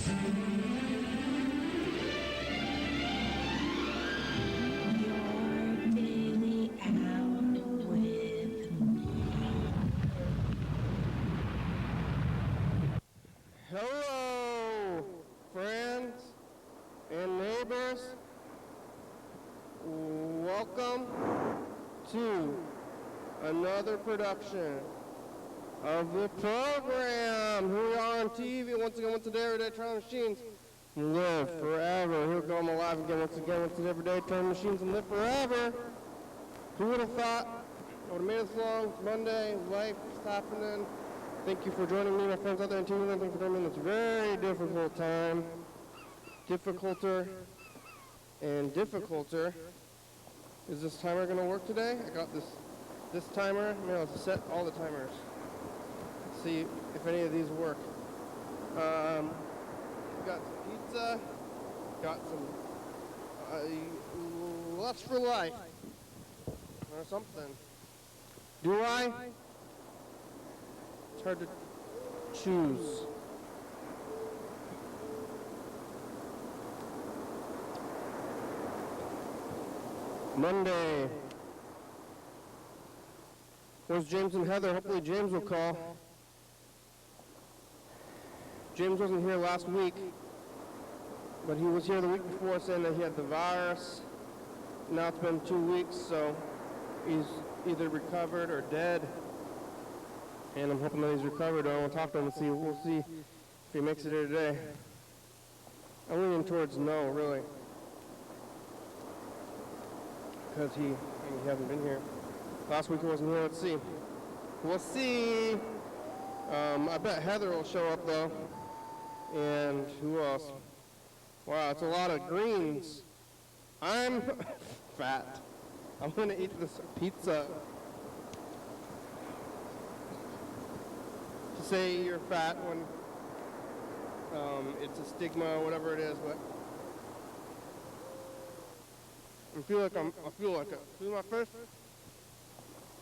Hello, friends and neighbors. Welcome to another production of the program. Here we are on TV once again. Once a day, every day, Turn Machines live forever. Here we go, I'm alive again. Once again, once a day, every day, Turn Machines and live forever. Who would have thought I would have made it this long? It's Monday. Life is happening. Thank you for joining me, my friends out there in TV. Thank you for joining me in this very difficult time. Difficulter and difficulter. Is this timer going to work today? I got this timer. Maybe I'll set all the timers. Let's see if any of these work. Got some pizza. Got some lust for life. Or something. Do I? It's hard to choose. Monday. Where's James and Heather? Hopefully James will call. James wasn't here last week, but he was here the week before saying that he had the virus. Now it's been 2 weeks, so he's either recovered or dead. And I'm hoping that he's recovered. I want to talk to him and see. We'll see if he makes it here today. I'm leaning towards no, really, because he hasn't been here. Last week he wasn't here. Let's see. We'll see. I bet Heather will show up though. And who else? Wow, it's a lot of greens. I'm fat. I'm gonna eat this pizza. To say you're fat when it's a stigma or whatever it is, but I feel like it. See my face?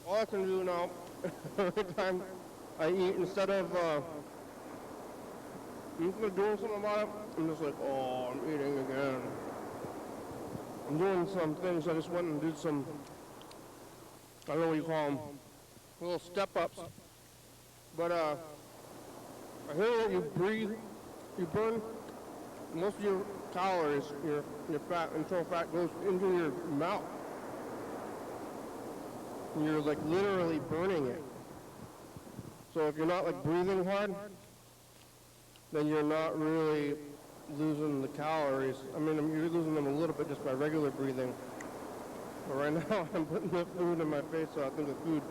All I can do now, every time I eat, instead of doing something about it, I'm just like, oh, I'm eating again. I'm doing some things. I just went and did some, I don't know what you call them, little step-ups. But I hear that you breathe, you burn most of your calories, your fat, internal fat goes into your mouth. And you're like literally burning it. So if you're not like breathing hard, then you're not really losing the calories. I mean, you're losing them a little bit just by regular breathing. But right now I'm putting the food in my face, so I think the food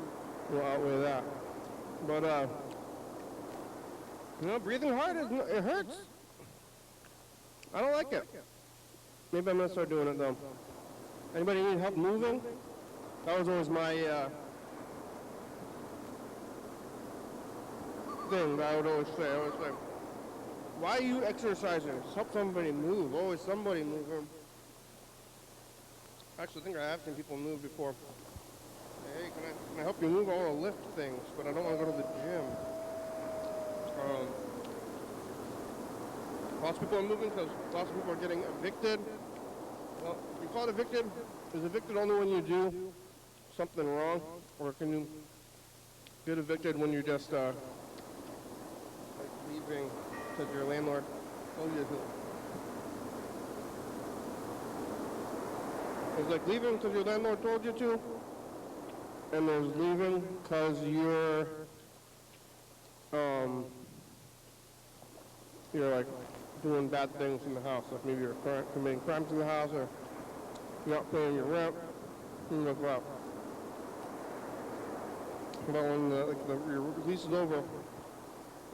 will outweigh that. But breathing hard, it hurts. I don't like it. Maybe I'm going to start doing it, though. Anybody need help moving? That was always my thing that I would always say. Why are you exercising? Just help somebody move. Always somebody moving. Actually, I think I have seen people move before. Hey, can I help you move? I want to lift things, but I don't want to go to the gym. Lots of people are moving because lots of people are getting evicted. Well, you call it evicted? Is evicted only when you do something wrong? Or can you get evicted when you're just like leaving because your landlord told you to? It's like leaving because your landlord told you to, and there's leaving because you're like doing bad things in the house. Like maybe you're committing crimes in the house, or you're not paying your rent, things like that. But when your lease is over,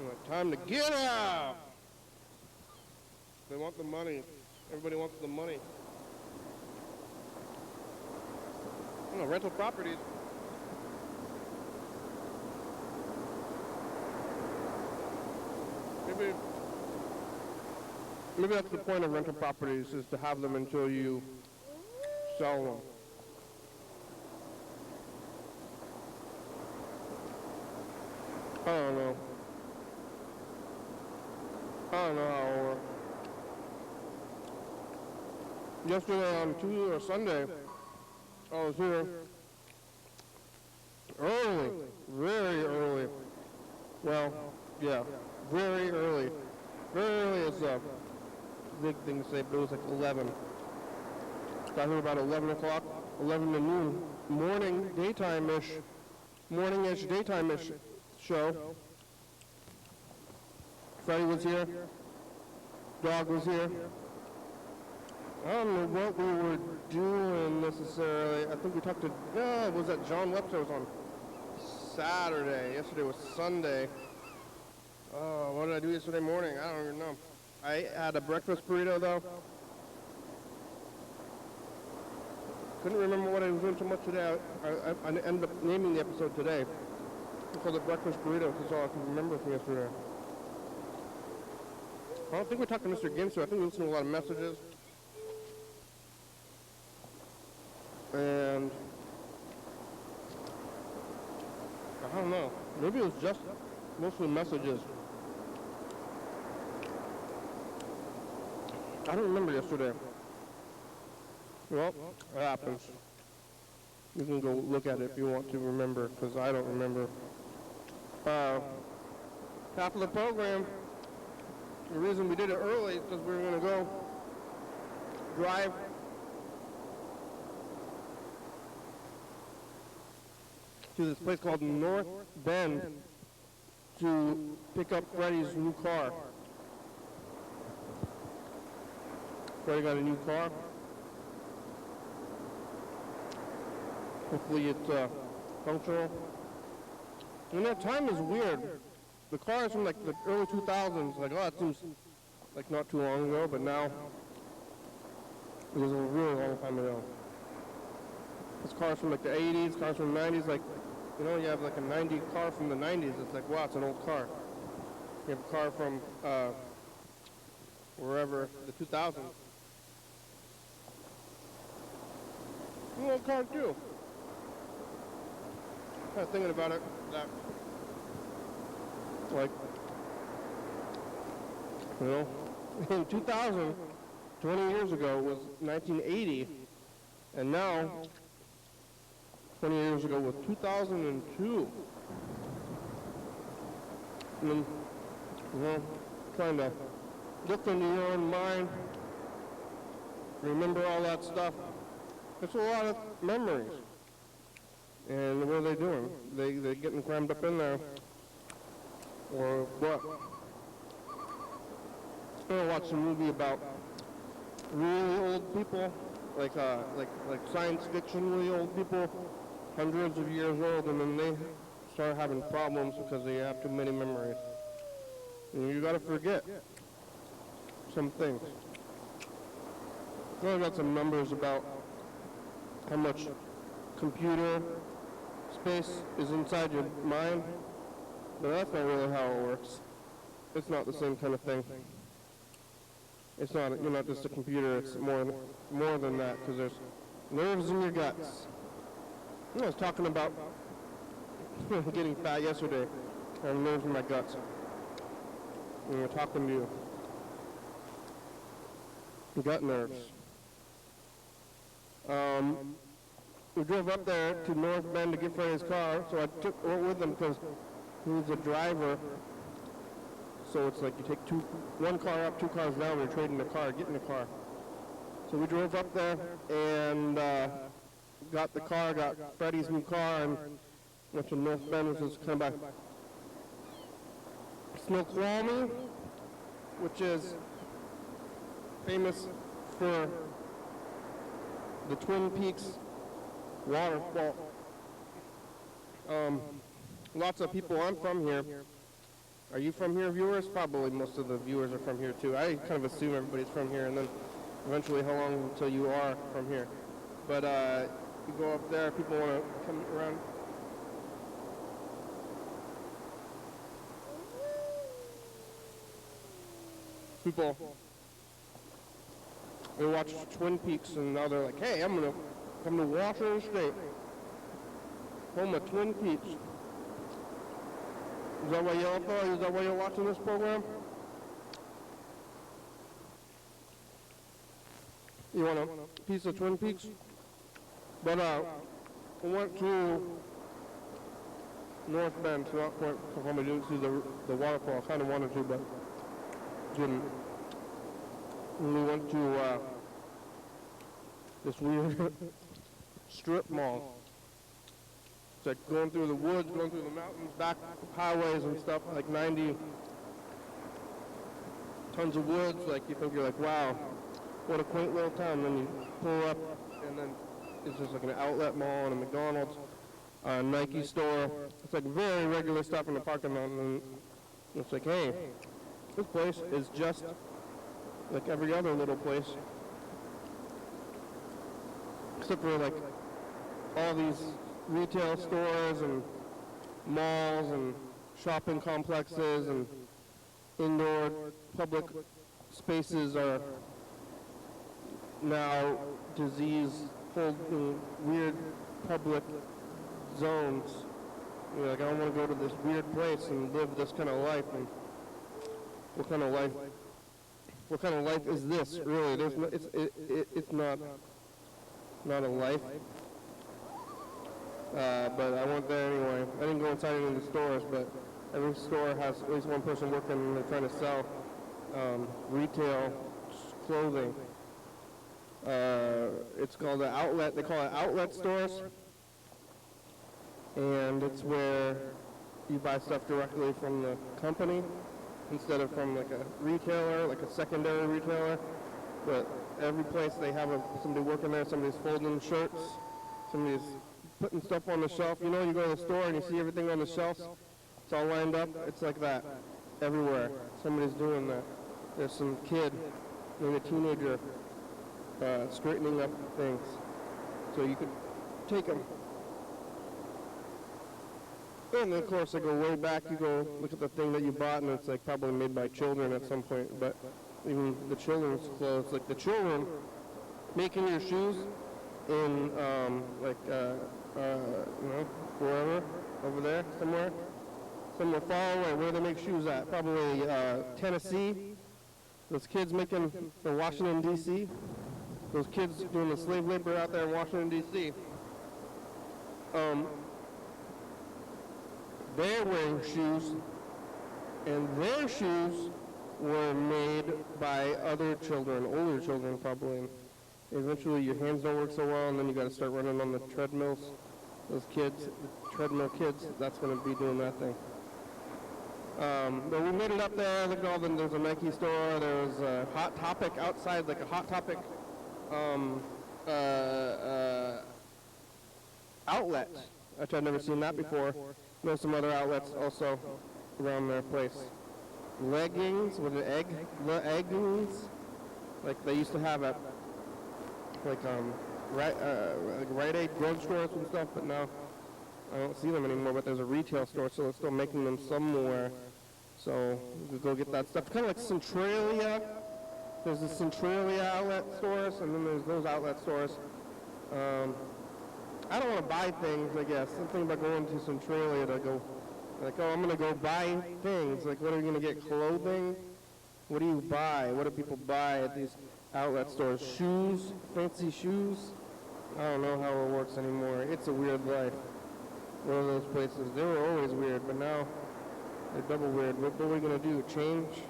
like, time to get out! They want the money. Everybody wants the money. I don't know, rental properties. Maybe that's the point of rental properties, is to have them until you sell them. I don't know. I don't know how it'll work. Yesterday on Tuesday or Sunday, I was here early, very early. Well, yeah, very early. Very early is a big thing to say, but it was like 11. Got here about 11 o'clock, 11 to noon. Morning, daytime-ish, morning-ish, daytime-ish show. Freddie was here. Dog was here. I don't know what we were doing necessarily. I think we talked to, was that John Webster was on Saturday. Yesterday was Sunday. What did I do yesterday morning? I don't even know. I had a breakfast burrito though. Couldn't remember what I was doing so much today. I ended up naming the episode today. It's called the breakfast burrito. That's all I can remember from yesterday. I don't think we talked to Mr. Ginsu. I think we listened to a lot of messages. And I don't know. Maybe it was just mostly messages. I don't remember yesterday. Well, it happens. You can go look at it if you want to remember, because I don't remember. Half of the program, the reason we did it early is because we were going to go drive to this place called North Bend to pick up Freddie's new car. Freddie got a new car. Hopefully it's functional. And that time is weird. The car is from like the early 2000s. Like, oh, it seems like not too long ago, but now it was a really long time ago. This car's from like the 80s, cars from the 90s. Like, you know, you have like a 90 car from the 90s. It's like, wow, it's an old car. You have a car from wherever, the 2000s. An old car too. Kind of thinking about it, that, like, you know, in 2000, 20 years ago was 1980, and now, 20 years ago was 2002. And then, you know, trying to look into your own mind, remember all that stuff. It's a lot of memories. And what are they doing? They're getting crammed up in there. Or what? I'm gonna watch a movie about really old people, like science fiction really old people, hundreds of years old, and then they start having problems because they have too many memories. And you gotta forget some things. I got some numbers about how much computer space is inside your mind, but that's not really how it works. It's not the same kind of thing. It's not, you're not just a computer, it's more than that, because there's nerves in your guts. I was talking about getting fat yesterday. I have nerves in my guts. And we're talking to you. Gut nerves. We drove up there to North Bend to get Freddie's car, so I went with him because he's a driver. So it's like you take one car up, 2 cars down, you're trading the car, getting the car. So we drove up there and got the car, got Freddie's new car, and went to North Bend, which is kind of by Snoqualmie, which is famous for the Twin Peaks waterfall. Lots of people, I'm from here. Are you from here, viewers? Probably most of the viewers are from here too. I kind of assume everybody's from here, and then eventually how long until you are from here. But you go up there, people want to come around. People, they watch Twin Peaks, and now they're like, hey, I'm going to come to Washington State, home of Twin Peaks. Is that why you're watching this program? You want a piece of Twin Peaks? But I went to North Bend, so I probably didn't see the waterfall. I kind of wanted to, but didn't. And we went to this weird strip mall. It's like going through the woods, going through the mountains, back highways and stuff, like 90 tons of woods. Like you think you're like, wow, what a quaint little town. Then you pull up, and then it's just like an outlet mall and a McDonald's, a Nike store. It's like very regular stuff in the parking lot, and it's like, hey, this place is just like every other little place, except for like all these retail stores and malls and shopping complexes and indoor public spaces are now disease-filled in weird public zones. You're like, I don't want to go to this weird place and live this kind of life. And what kind of life is this, really? It's not a life. But I went there anyway. I didn't go inside any of the stores, but every store has at least one person working, and they're trying to sell retail clothing. It's called an outlet. They call it outlet stores, and it's where you buy stuff directly from the company instead of from like a retailer, like a secondary retailer. But every place they have somebody working there, somebody's folding shirts, somebody's putting stuff on the shelf. You know, you go to the store and you see everything on the shelves, it's all lined up. It's like that everywhere. Somebody's doing that. There's some kid, maybe a teenager, straightening up things. So you could take them. And then, of course, I go way back. You go look at the thing that you bought, and it's like probably made by children at some point. But even the children's clothes, like the children making your shoes in wherever, over there, somewhere far away. Where do they make shoes at? Probably Tennessee. Those kids making for Washington, D.C. Those kids doing the slave labor out there in Washington, D.C. They're wearing shoes, and their shoes were made by other children, older children probably. And eventually your hands don't work so well, and then you got to start running on the treadmills. Those kids, the treadmill kids, that's going to be doing that thing. But we made it up there. Look at all there's a Nike store. There was a Hot Topic outside, like a Hot Topic outlet, which I'd never seen that before. There's some other outlets also around their place. Leggings, with an leggings, like they used to have at like Rite Aid drugstores and stuff, but now I don't see them anymore. But there's a retail store, so they're still making them somewhere. So you could go get that stuff. Kind of like Centralia. There's the Centralia outlet stores, and then there's those outlet stores. I don't want to buy things, I guess. Something about going to Centralia to go, like, oh, I'm going to go buy things. Like, what are you going to get? Clothing? What do you buy? What do people buy at these outlet stores? Shoes? Fancy shoes? I don't know how it works anymore. It's a weird life. One of those places. They were always weird, but now they're double weird. What are we going to do? Change?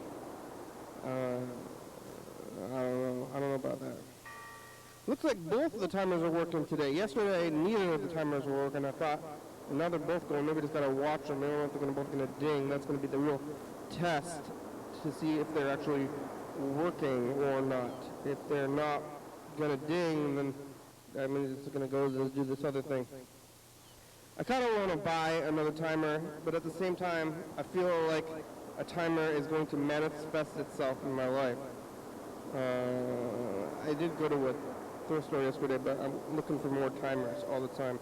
I don't know about that. Looks like both of the timers are working today. Yesterday, neither of the timers were working. I thought, well, now they're both going. Maybe just got to watch them. I don't know if they're both going to ding. That's going to be the real test to see if they're actually working or not. If they're not going to ding, then that means it's going to go to do this other thing. I kind of want to buy another timer, but at the same time, I feel like a timer is going to manifest itself in my life. I did go to a thrift store yesterday, but I'm looking for more timers all the time.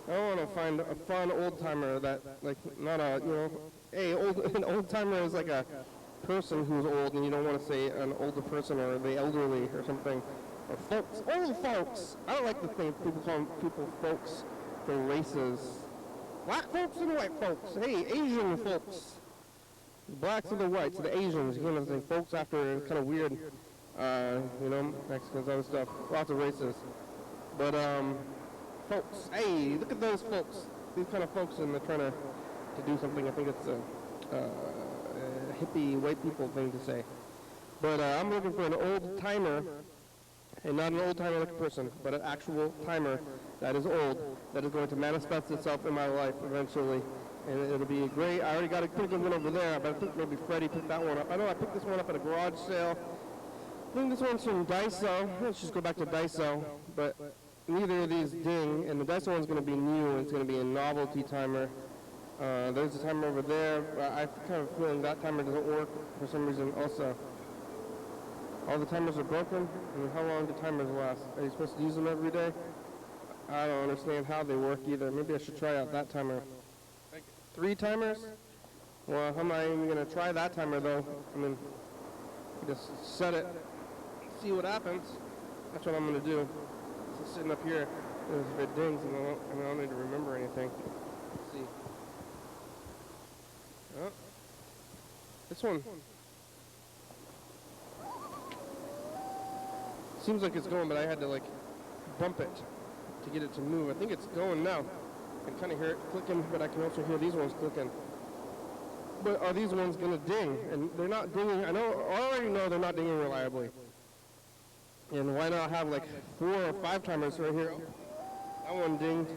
I want to find a fun old timer that, like, not a, an old timer is like a person who's old, and you don't want to say an older person or the elderly or something. Or folks, old folks. I don't like the thing people call people folks for races. Black folks and white folks. Hey, Asian folks. The blacks and the whites, the Asians. You know, say folks after it's kind of weird. You know, Mexicans, other stuff, lots of races. But folks, hey, look at those folks. These kind of folks, and they're trying to do something. I think it's a hippie white people thing to say. But I'm looking for an old timer, and not an old timer like a person, but an actual timer that is old, that is going to manifest itself in my life eventually. And it'll be great. I already got a pretty good one over there, but I think maybe Freddie picked that one up. I know I picked this one up at a garage sale. I think this one's from Daiso. Let's just go back to Daiso. But neither of these ding, and the Daiso one's going to be new. It's going to be a novelty timer. There's a timer over there. I kind of feeling that timer doesn't work for some reason also. All the timers are broken. I mean, how long do timers last? Are you supposed to use them every day? I don't understand how they work either. Maybe I should try out that timer. 3 timers? Well, how am I even going to try that timer, though? I mean, just set it, see what happens. That's what I'm going to do. Just sitting up here, if it dings, and I don't need to remember anything. Let's see. Oh, this one. Seems like it's going, but I had to, like, bump it to get it to move. I think it's going now. I can kind of hear it clicking, but I can also hear these ones clicking. But are these ones going to ding? And they're not dinging. I already know they're not dinging reliably. And why not have like 4 or 5 timers right here? That one dinged.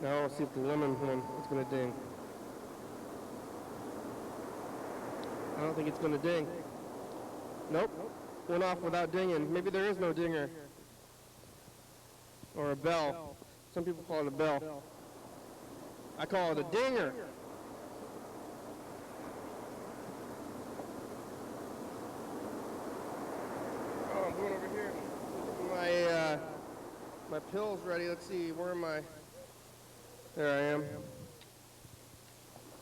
Now I'll see if the lemon one is going to ding. I don't think it's going to ding. Nope. Went off without dinging. Maybe there is no dinger. Or a bell. Some people call it a bell. I call it a dinger. Oh, I'm going over here. My pill's ready. Let's see, where am I? There I am.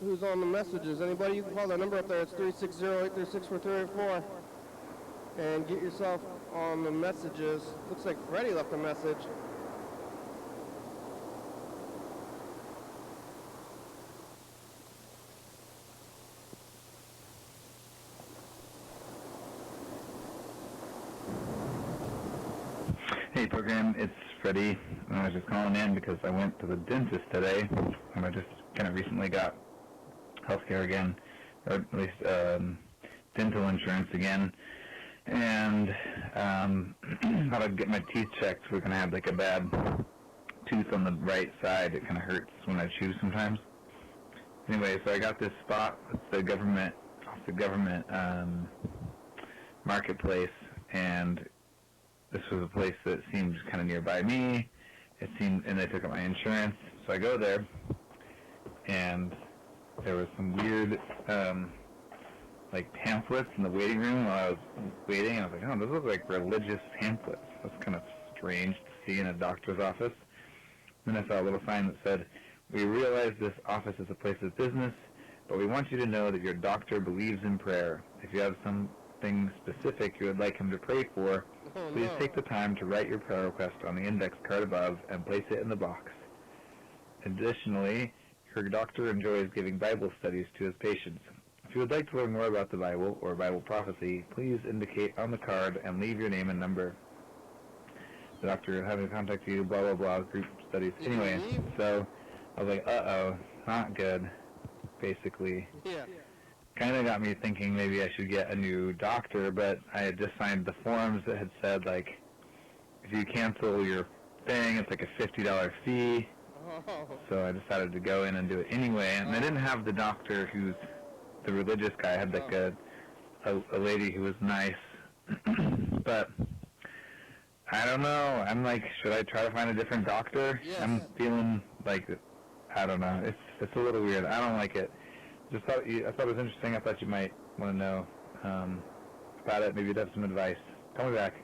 Who's on the messages? Anybody? You can call that number up there. It's 360-836-4384. And get yourself on the messages. Looks like Freddie left a message. Hey program, it's Freddie. I was just calling in because I went to the dentist today, and I just kind of recently got healthcare again, or at least dental insurance again, and thought I'd get my teeth checked. We're going to have like a bad tooth on the right side. It kind of hurts when I chew sometimes. Anyway, so I got this spot. It's the government marketplace, and this was a place that seemed kind of nearby me. And they took out my insurance. So I go there, and there was some weird, like pamphlets in the waiting room while I was waiting. And I was like, oh, those look like religious pamphlets. That's kind of strange to see in a doctor's office. Then I saw a little sign that said, we realize this office is a place of business, but we want you to know that your doctor believes in prayer. If you have something specific you would like him to pray for, please take the time to write your prayer request on the index card above and place it in the box. Additionally, your doctor enjoys giving Bible studies to his patients. If you would like to learn more about the Bible or Bible prophecy, please indicate on the card and leave your name and number. The doctor having to contact you, blah, blah, blah, group studies. Anyway, so I was like, uh-oh, not good, basically. Yeah. Kind of got me thinking maybe I should get a new doctor, but I had just signed the forms that had said, like, if you cancel your thing, it's like a $50 fee. Oh. So I decided to go in and do it anyway. And I didn't have the doctor who's the religious guy. I had like a lady who was nice. But I don't know. I'm like, should I try to find a different doctor? Yes. I'm feeling like, I don't know. It's a little weird. I don't like it. I thought it was interesting. I thought you might want to know about it. Maybe you'd have some advice. Call me back.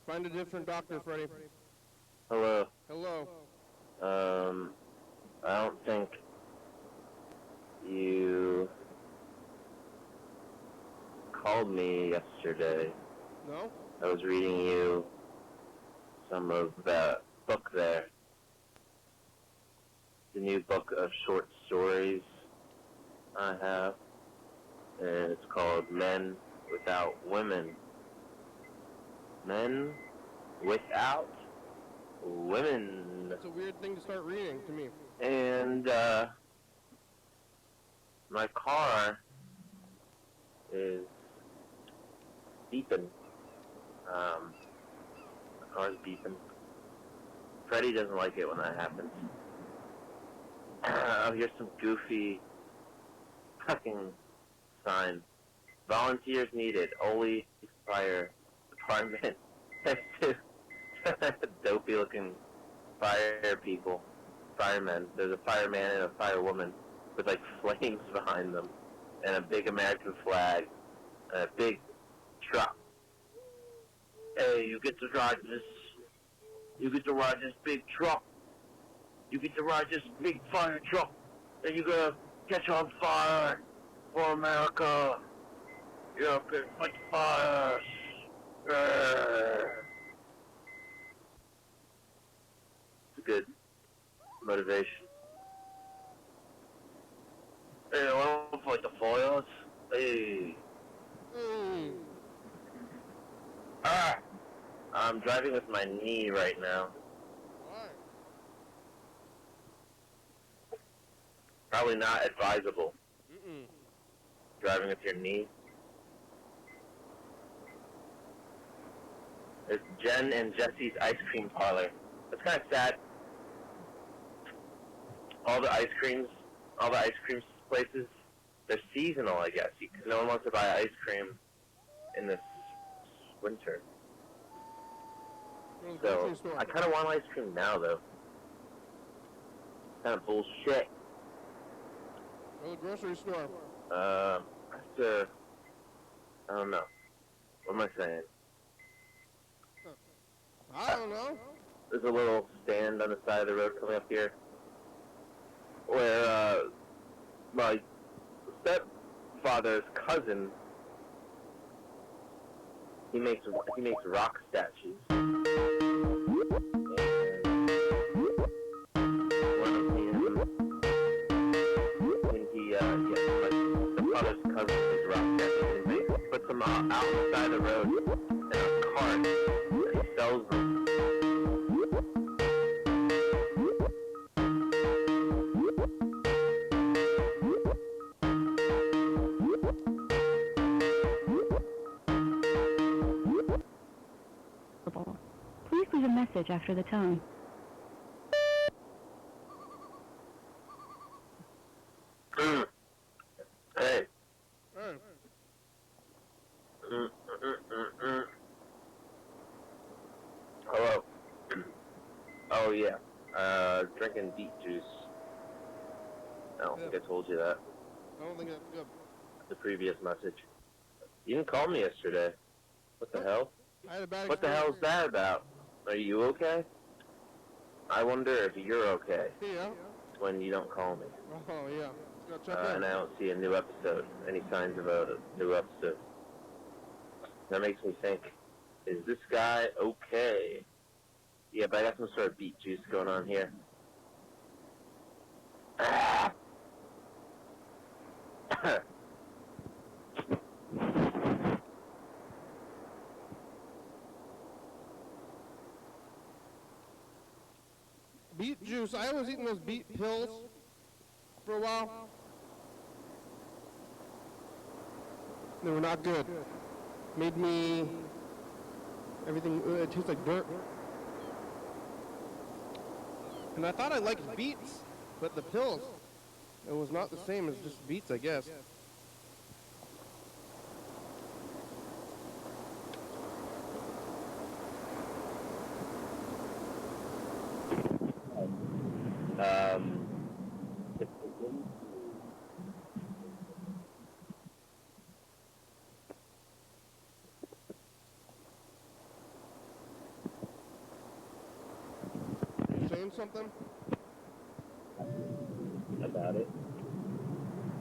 Find a different doctor, Freddie. Hello. Hello. I don't think you called me yesterday. No? I was reading you some of that book there. The new book of short stories I have. And it's called Men without women. Men without women. That's a weird thing to start reading to me. And, my car is beeping. My car's beeping. Freddie doesn't like it when that happens. Oh, here's some goofy fucking sign. Volunteers needed. Ole Fire Department. Dopey looking fire people. Firemen. There's a fireman and a firewoman with like flames behind them. And a big American flag. And a big truck. Hey, you get to ride this. You get to ride this big truck. You get to ride this big fire truck. And you're gonna catch on fire for America. You're gonna fight fires. It's good motivation. Hey, I want to fight the fires. Hey. Ah! I'm driving with my knee right now. Why? Probably not advisable. Mm-mm. Driving with your knee. It's Jen and Jesse's ice cream parlor. It's kind of sad. All the ice cream places, they're seasonal, I guess, because no one wants to buy ice cream in this winter. So, I kind of want ice cream now, though. Kind of bullshit. Go to the grocery store. I don't know. What am I saying? I don't know. There's a little stand on the side of the road coming up here where my stepfather's cousin, he makes rock statues. And my stepfather's cousin makes rock statues, and he puts them out on the side of the road in a cart, and he sells them. Please leave a message after the tone. Hey. Hey. Hello. Oh yeah. Drinking beet juice. I don't think I told you that. I don't think that's good. The previous message. You didn't call me yesterday. What the hell? I had a bad What the hell is that about? Are you okay? I wonder if you're okay Yeah. when you don't call me. Oh, yeah. Let's go check in. And I don't see a new episode. Any signs of a new episode. That makes me think, is this guy okay? Yeah, but I got some sort of beet juice going on here. Ah! Beet juice. I was eating those beet pills for a while. They were not good. Made me everything. It tastes like dirt. And I thought I liked beets, but the pills, it was not the same as just beets, I guess. You saying something? About it.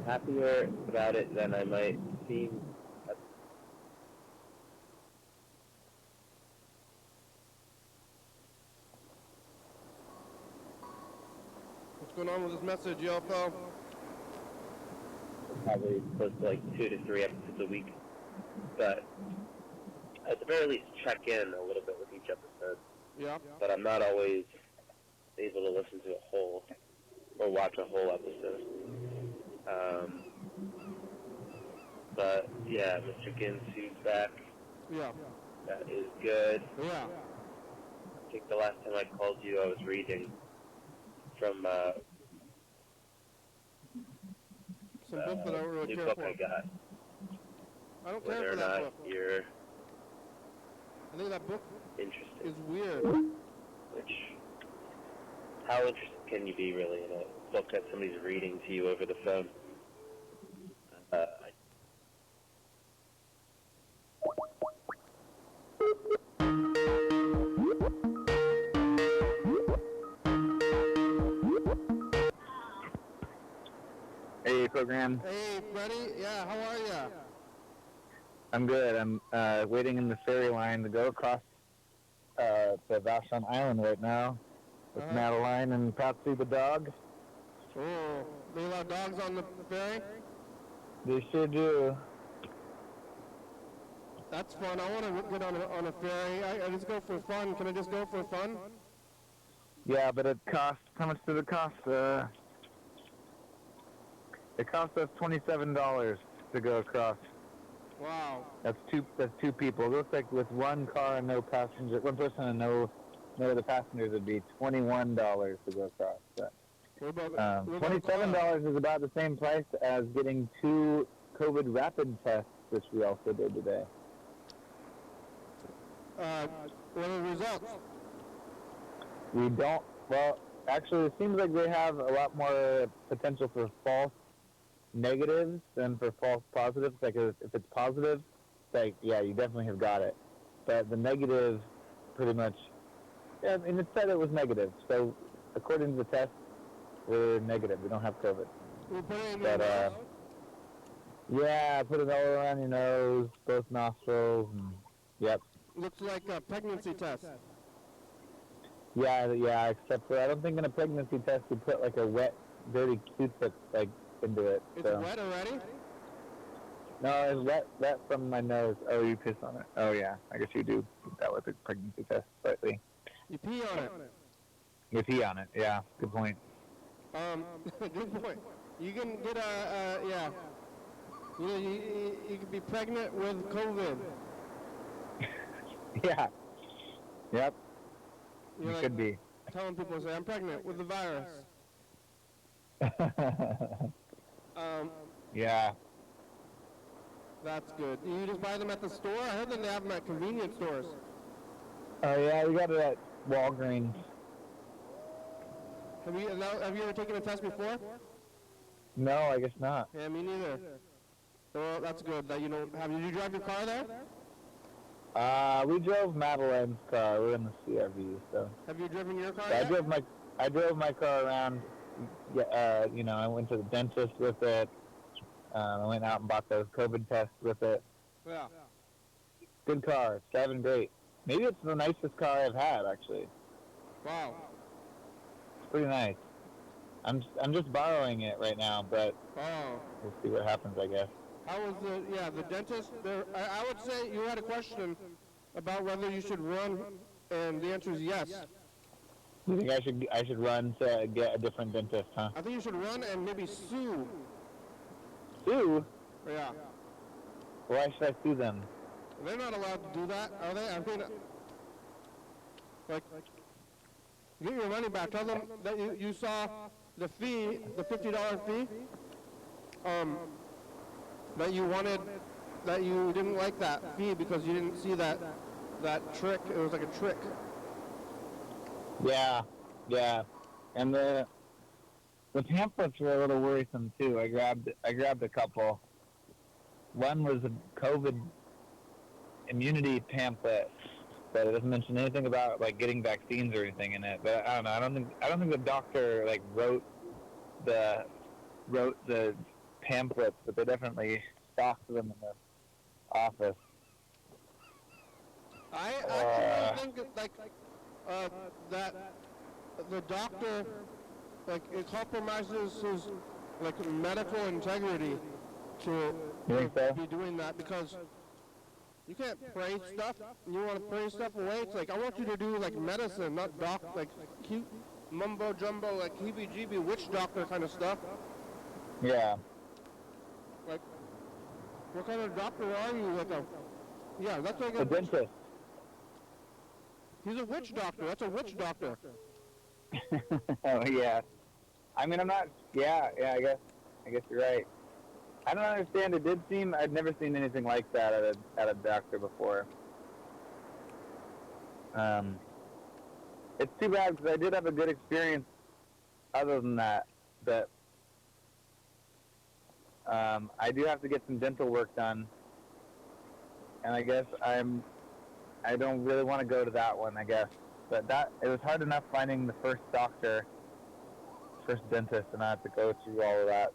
Happier about it than I might seem. What's going on with this message, Yelpo? Probably close to like 2 to 3 episodes a week. but at the very least check in a little bit with each episode. Yeah. But I'm not always able to listen to a whole or watch a whole episode. But yeah, Mr. Ginsu's back. Yeah. That is good. Yeah. I think the last time I called you, I was reading from Some book that I don't really new care book for. I got. I don't care Whether for or that not book. you're I think that book interested. is weird. How interested can you be really in a book that somebody's reading to you over the phone? Hey, program. Hey, Freddie. Yeah, how are ya? I'm good. I'm waiting in the ferry line to go across to Vashon Island right now with Madeline and Patsy the dog. Oh, they allow dogs on the ferry? They sure do. That's fun. I want to get on a ferry. I just go for fun. Can I just go for fun? Yeah, but it costs. How much does it cost? It cost us $27 to go across. Wow. That's two people. It looks like with one car and no passenger, one person and no other passengers, would be $21 to go across. But, what about $27 is about the same price as getting 2 COVID rapid tests, which we also did today. what are the results? We don't. Well, actually, it seems like they have a lot more potential for false negatives than for false positives. Like if it's positive, like yeah, you definitely have got it. But the negative, pretty much. Yeah, I mean, it said it was negative. So according to the test, we're negative. We don't have COVID. We'll put it in your But nose. yeah, put it all around your nose, both nostrils. And, yep. Looks like a pregnancy test. Yeah. Except for I don't think in a pregnancy test you put like a wet, dirty Q-tip like into it. It's so. wet already? No, it's wet from my nose. Oh, you piss on it. Oh yeah, I guess you do that with a pregnancy test slightly. You pee on it. You pee on it. Yeah, good point. Good point. You can get yeah. You know, you could be pregnant with COVID. Yeah. Yep. You're You like could be. telling people, say, I'm pregnant with the virus. Yeah. That's good. You just buy them at the store? I heard that they have them at convenience stores. Oh yeah, we got it at Walgreens. Have you ever taken a test before? No, I guess not. Yeah, me neither. Well, that's good that you don't have. Did you drive your car there? We drove Madeline's car. We're in the CRV, so. Have you driven your car I yet? drove my car around. You know, I went to the dentist with it. I went out and bought those COVID tests with it. Yeah. Good car. It's driving great. Maybe it's the nicest car I've had, actually. Wow. It's pretty nice. I'm just borrowing it right now, but Oh. we'll see what happens, I guess. How was the dentist? I would say you had a question about whether you should run, and the answer is yes. You think I should run to get a different dentist, huh? I think you should run and maybe sue. Sue? Yeah. Why should I sue them? They're not allowed to do that, are they? I mean, like, get your money back. Tell them that you saw the fee, the $50 fee, that you wanted, that you didn't like that fee because you didn't see that trick. It was like a trick. Yeah. And the pamphlets were a little worrisome too. I grabbed a couple. One was a COVID immunity pamphlet, but it doesn't mention anything about like getting vaccines or anything in it. But I don't know. I don't think the doctor like wrote the pamphlets, but they definitely stocked them in the office. I actually think like that the doctor, like, it compromises his like medical integrity to You think so? be doing that, because You can't pray stuff. You want to pray stuff away? It's like, I want you to do, like, medicine, not like, cute mumbo-jumbo, like, heebie-jeebie witch doctor kind of stuff. Yeah. Like, what kind of doctor are you? Like yeah, that's like A dentist. He's a witch doctor. That's a witch doctor. Oh, yeah. I mean, I'm not, yeah, I guess you're right. I don't understand. It did seem, I'd never seen anything like that at a doctor before. It's too bad because I did have a good experience other than that, I do have to get some dental work done, and I guess I don't really want to go to that one, I guess. But it was hard enough finding the first dentist, and I have to go through all of that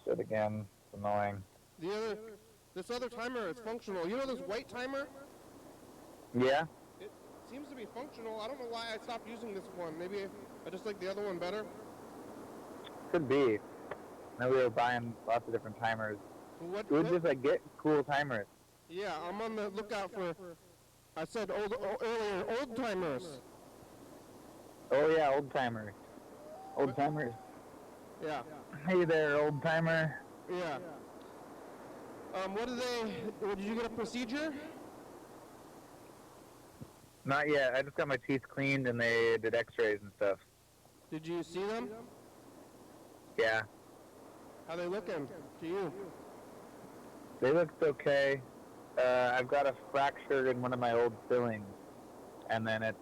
shit again. It's annoying. This other timer is functional. You know this white timer? Yeah? It seems to be functional. I don't know why I stopped using this one. Maybe I just like the other one better. Could be. Now we were buying lots of different timers. We would just like get cool timers. Yeah, I'm on the lookout for, I said earlier, old timers. Oh yeah, old timers. Old timers. Yeah. Hey there, old timer. Yeah. Did you get a procedure? Not yet. I just got my teeth cleaned and they did x-rays and stuff. Did you see them? Yeah. How they looking to you? They looked okay. I've got a fracture in one of my old fillings, and then I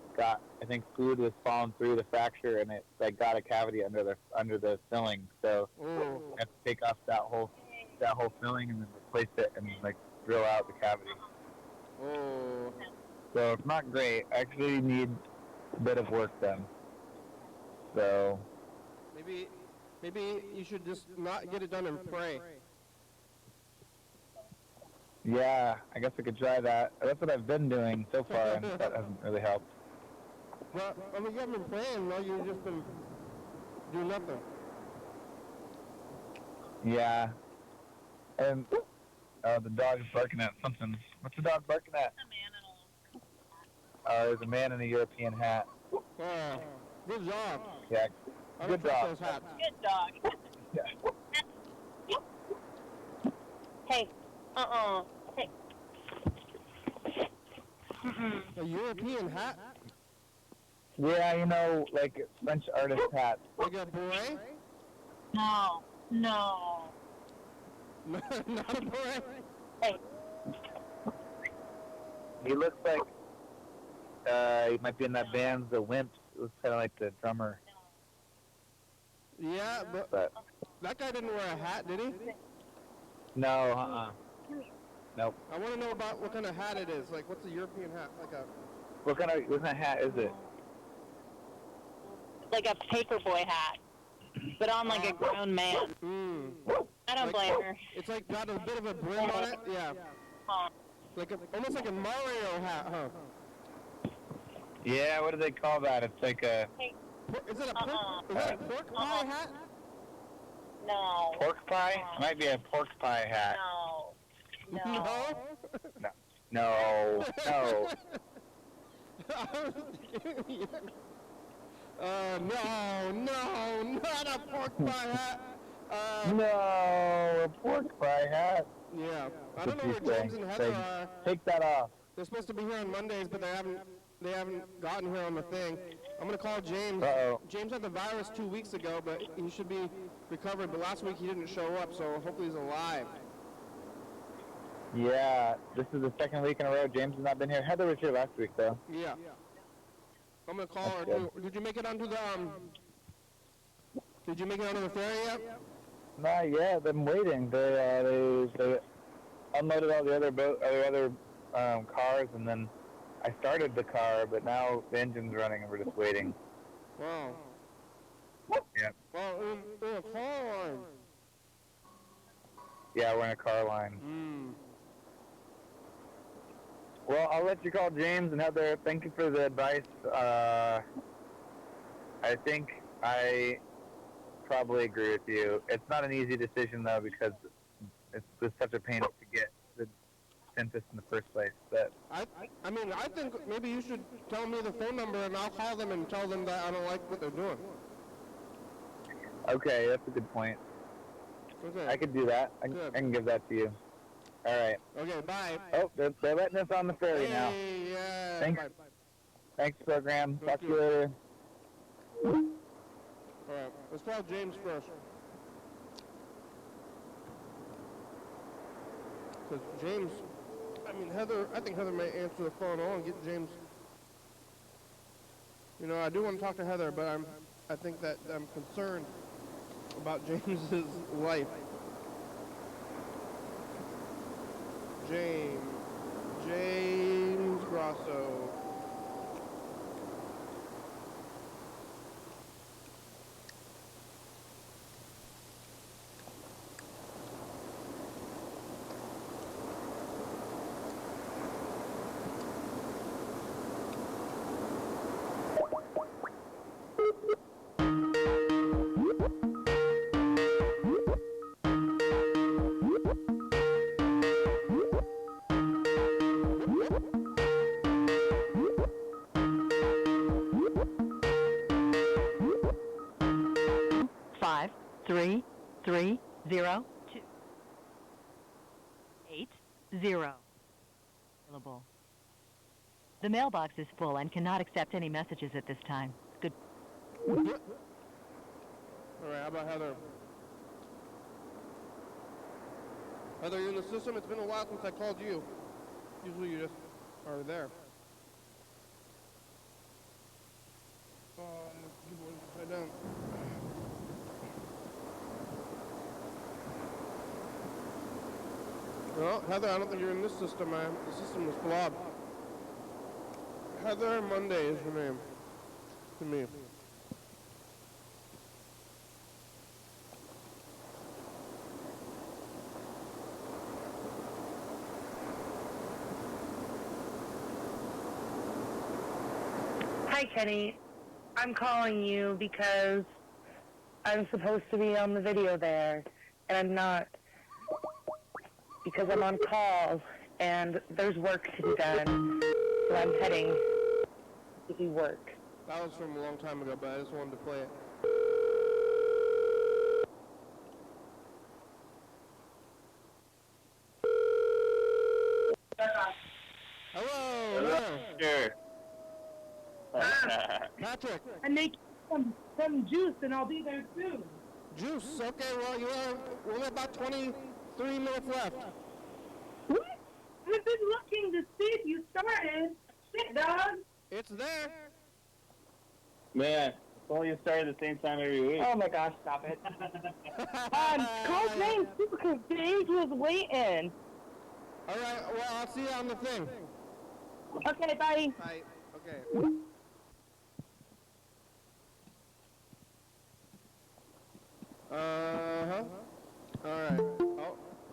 think fluid was falling through the fracture, and it like got a cavity under the filling. So I have to take off that whole filling and then replace it and like drill out the cavity. Oh. So it's not great. I actually need a bit of work done. So maybe you should just not get it done and pray. yeah, I guess I could try that. That's what I've been doing so far, and that hasn't really helped. Well, I mean, you haven't been praying, no? You've just been doing nothing. Yeah. And the dog is barking at something. What's the dog barking at? There's a man in a European hat. Good job. Yeah. Good dog. Those hats. Good dog. Yeah. Hey. Hey. A European hat? Yeah, like French artist hat. Like a beret? No. Not a beret? Hey. He looks like he might be in that band, The Wimps. It looks kind of like the drummer. Yeah, but that guy didn't wear a hat, did he? No, Nope. I want to know about what kind of hat it is. Like, what's a European hat? Like a... What kind of hat is it? Like a paperboy hat, but on like a grown man. I don't blame her. It's like got a bit of a brim on it. Yeah. Like almost like a Mario hat, huh? Yeah, what do they call that? It's like a... Is it a pork pie hat? No. Pork pie? It might be a pork pie hat. No. No. No, not a pork pie hat. No, a pork pie hat. Yeah, I don't know where James and Heather are. Take that off. They're supposed to be here on Mondays, but they haven't gotten here on the thing. I'm gonna call James. Uh-oh. James had the virus 2 weeks ago, but he should be recovered. But last week he didn't show up, so hopefully he's alive. Yeah, this is the second week in a row James has not been here. Heather was here last week, though. Yeah. I'm gonna call her. Did you make it onto the Did you make it onto the ferry yet? Not yet. I'm waiting. They unloaded all the other cars, and then I started the car, but now the engine's running, and we're just waiting. Wow. Yeah. Well, in a car line. Yeah, we're in a car line. Well, I'll let you call James and Heather. Thank you for the advice. I think I probably agree with you. It's not an easy decision, though, because it's such a pain to get the sent this in the first place. But I mean, I think maybe you should tell me the phone number and I'll call them and tell them that I don't like what they're doing. okay, that's a good point. Okay. I could do that. I can give that to you. All right. Okay, bye. Oh, they're letting us on the ferry now. Yeah. Thanks. Bye. Thanks, program. Thank Talk to you. you later. All right, let's call James first. Because James, I think Heather may answer the phone. I want to get James. You know, I do want to talk to Heather, but I think that I'm concerned about James's life. James Grosso. Five, 3, 3, 0, 2, 8, 0. Available. The mailbox is full and cannot accept any messages at this time. Good. All right, how about Heather? Heather, you in the system? It's been a while since I called you. Usually you just are there. People upside down. Well, Heather, I don't think you're in this system, man. The system is flawed. Heather Monday is her name. To me. Hi, Kenny. I'm calling you because I'm supposed to be on the video there, and I'm not. Because I'm on call, and there's work to be done, so I'm heading to do work. That was from a long time ago, but I just wanted to play it. Hello. Hello. Sure. Patrick. I'm making some juice, and I'll be there soon. Juice. Okay, well, you have only about 23 minutes left. What? I've been looking to see if you started. Shit, dog. It's there. Man, if only you started at the same time every week. Oh my gosh, stop it. Call James too, because James was waiting. All right, well, I'll see you on the thing. Okay, bye. Bye. Okay. Uh-huh. All right.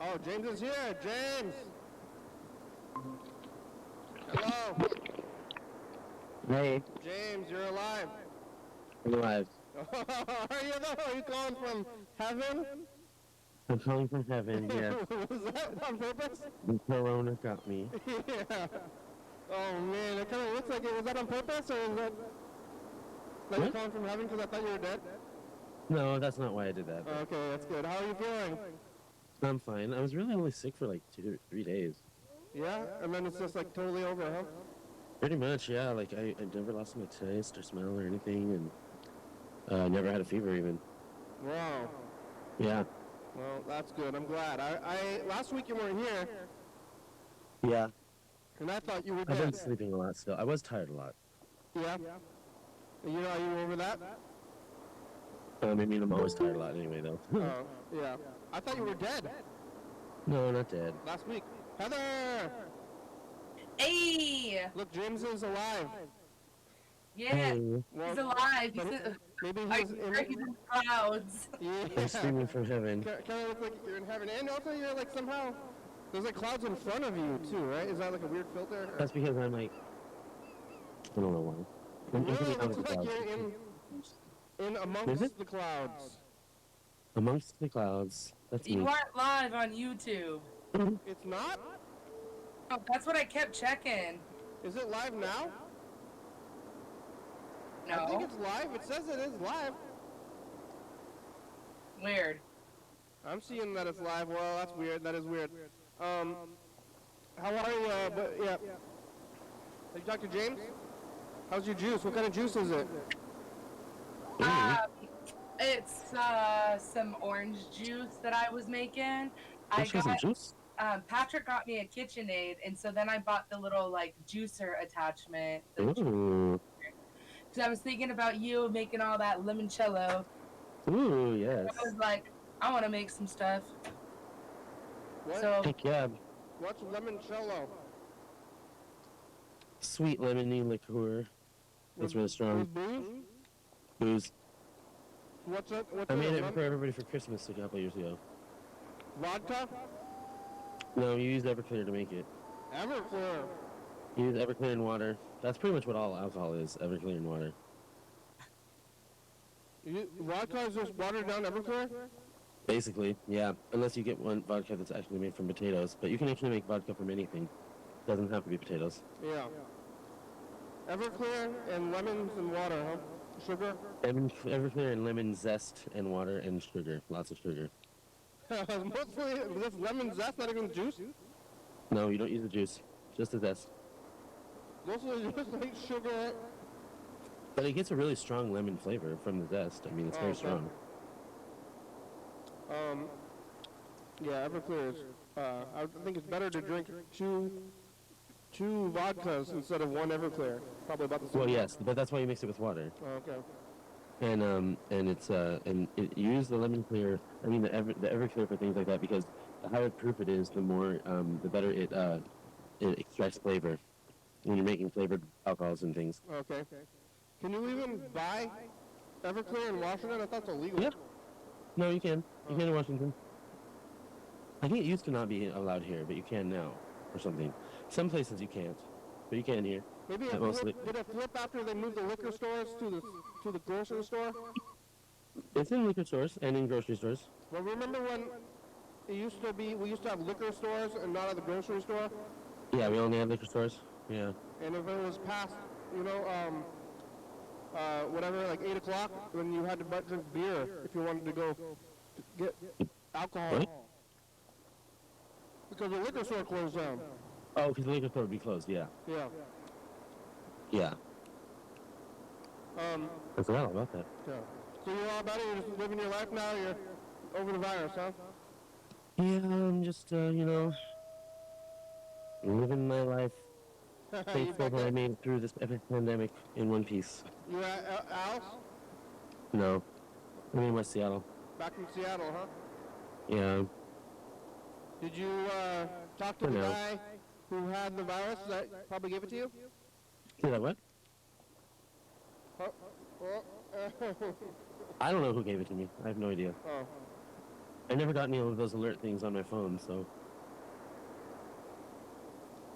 Oh, James is here. James. Hello. Hey, James, you're alive. I'm alive. Are you though? Are you calling from heaven? I'm calling from heaven, yes. Was that on purpose? The corona got me. Yeah. Oh man, it kind of looks like it. Was that on purpose, or was that like you're calling from heaven because I thought you were dead? No, that's not why I did that. Okay, that's good. How are you feeling? I'm fine. I was really only sick for like 2 or 3 days. Yeah, and then it's just like totally over, huh? Pretty much, yeah. Like I never lost my taste or smell or anything, and I never had a fever even. Wow. Yeah. Well, that's good. I'm glad. I last week you weren't here, Yeah. and I thought you were I've dead. been sleeping a lot still. I was tired a lot. Yeah. You know, are you over that? I mean, I'm always tired a lot anyway, though. Oh, yeah. I thought you were dead No, not dead. last week. Heather! Hey! Look, James is alive. Yeah, Hey, Well, he's alive. He's maybe I he's can hear he's in the clouds. Yeah. I'm streaming from heaven. Kind of look like you're in heaven. And also you're like somehow, there's like clouds in front of you too, right? Is that like a weird filter? That's because I'm like, I don't know why. I'm Really coming out of looks the like clouds. you're in Is amongst it? the clouds. Amongst the clouds. That's me. You aren't live on YouTube. It's not? That's what I kept checking. Is it live now? No. I think it's live. It says it is live. Weird. I'm seeing that it's live. Well, that's weird. That is weird. How are you? But yeah. Have you talked to James? How's your juice? What kind of juice is it? It's some orange juice that I was making. Some juice? Patrick got me a KitchenAid, and so then I bought the little like juicer attachment. Ooh. Because I was thinking about you making all that limoncello. Ooh, yes. I was like, I want to make some stuff. What? So Heck yeah. What's limoncello? Sweet lemony liqueur. That's really strong. With booze? Booze. What's it? I made it for everybody for Christmas a couple years ago. Vodka? No, you used Everclear to make it. Everclear. You use Everclear and water. That's pretty much what all alcohol is, Everclear and water. Vodka is just watered down Everclear? Basically, yeah. Unless you get one vodka that's actually made from potatoes. But you can actually make vodka from anything. Doesn't have to be potatoes. Yeah. Everclear and lemons and water, huh? Sugar? Everclear and lemon zest and water and sugar. Lots of sugar. Mostly this lemon zest, not even juice? No, you don't use the juice. Just the zest. Mostly just like sugar. But it gets a really strong lemon flavor from the zest. I mean, it's very strong. Yeah, Everclear is, I think it's better to drink two vodkas instead of one Everclear. Probably about the same. Well, yes, but that's why you mix it with water. Oh, okay. And it's and you use the lemon clear. I mean the Everclear for things like that because the higher proof it is, the more the better it extracts flavor when you're making flavored alcohols and things. Okay. Can you even buy Everclear in Washington? I thought it's illegal. Yeah. No, you can. You can in Washington. I think it used to not be allowed here, but you can now, or something. Some places you can't, but you can here. Maybe did it flip after they moved the liquor stores to the grocery store? It's in liquor stores and in grocery stores. Well, remember when it used to be, we used to have liquor stores and not at the grocery store? Yeah, we only had liquor stores. Yeah. And if it was past, whatever, like 8 o'clock, then you had to drink beer if you wanted to go get alcohol. What? Because the liquor store closed down. Oh, because the liquor store would be closed, yeah. Yeah. Yeah. I forgot all about that. Yeah. So you're all better? You're just living your life now? You're over the virus, huh? Yeah, I'm just, living my life. Thankful that I made it through this epic pandemic in one piece. You at Al's? No. I'm in West Seattle. Back in Seattle, huh? Yeah. Did you talk to the guy who had the virus that probably gave it to you? Did I what? I don't know who gave it to me. I have no idea. Oh. I never got any of those alert things on my phone, so...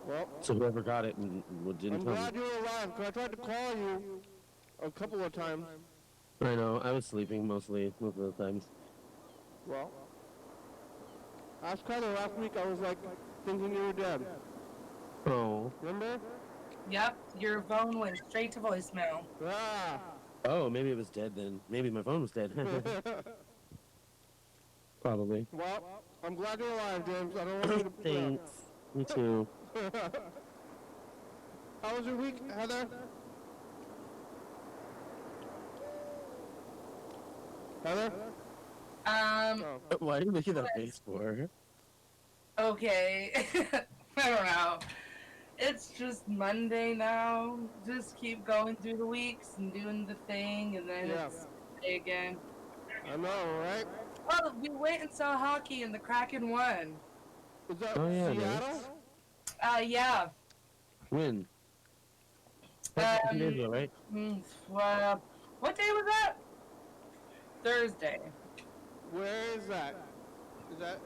Well, so whoever got it and didn't tell me. I'm glad you were alive, because I tried to call you a couple of times. I know. I was sleeping most of the times. Well, I was kind of last week, I was like thinking you were dead. Oh. Remember? Yep, your phone went straight to voicemail. Ah. Oh, maybe it was dead then. Maybe my phone was dead. Probably. Well, I'm glad you're alive, James. I don't want you to... Thanks. Me too. How was your week, Heather? Heather? Why are you making that face for? Okay. I don't know. It's just Monday now. Just keep going through the weeks and doing the thing, and then it's Monday again. I know, right? Oh, we went and saw hockey, and the Kraken won. Is that yeah, Seattle? Nice. Yeah. When? That's 2 days ago, right? What day was that? Thursday. Where is that? Is that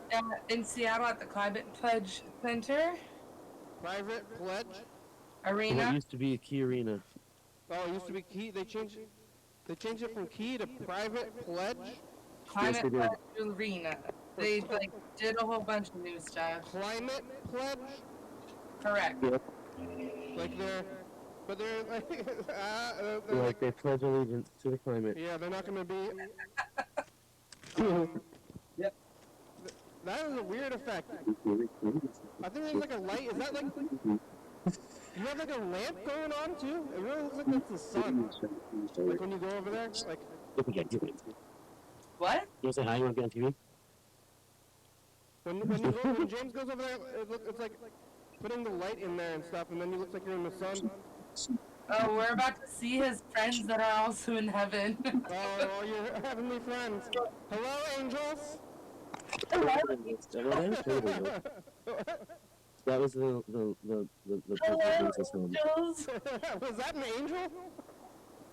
in Seattle at the Climate Pledge Center? Private Pledge? Arena? What used to be a Key Arena. Oh, it used to be Key. They changed it from Key to Private Pledge? Climate Pledge Arena. They did a whole bunch of new stuff. Climate Pledge? Correct. Yep. Like they're like, Like they pledge allegiance to the climate. yeah, they're not gonna be. Yep. That is a weird effect. I think there's like a light. Is that like? You have like a lamp going on too? It really looks like that's the sun. Like when you go over there, like. What? You want to say hi? You want to be on TV? When James goes over there, it's like putting the light in there and stuff, and then you look like you're in the sun. Oh, we're about to see his friends that are also in heaven. Oh, your heavenly friends. Hello, angels. That was the person who owns this home. Was that an angel?